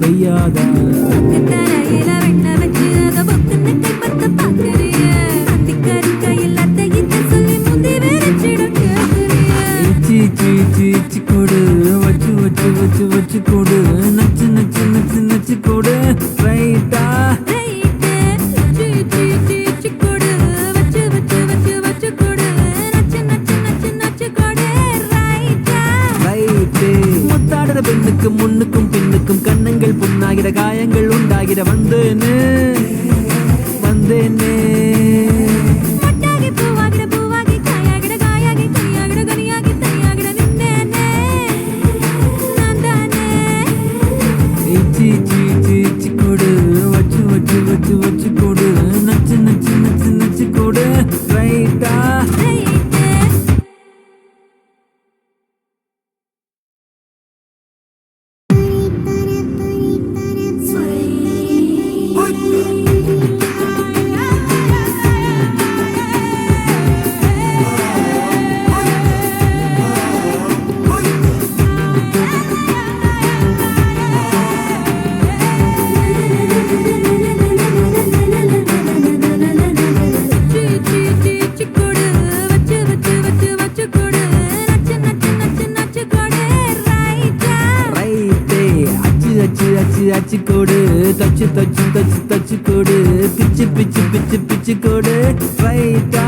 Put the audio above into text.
பெய்யாதா கொடு வச்சு வச்சு வச்சு வச்சு கொடு நச்சு நச்சு நச்சு நச்சு கொடு ரைட்டா முத்தாடுற பெண்ணுக்கும் முன்னுக்கும் பின்னுக்கும் கண்ணங்கள் புண்ணாகிற காயங்கள் உண்டாகிற வந்தேனே வந்தேனே கொடு வச்சு வச்சு வச்சு வச்சு கொடு நச்சு நச்சு நச்சு நச்சு கொடு ரைட்டா அச்சு கொடு தச்சு தச்சு தச்சு தச்சு கொடு பிச்சு பிச்சு பிச்சு பிச்சு கொடு ரைட்டா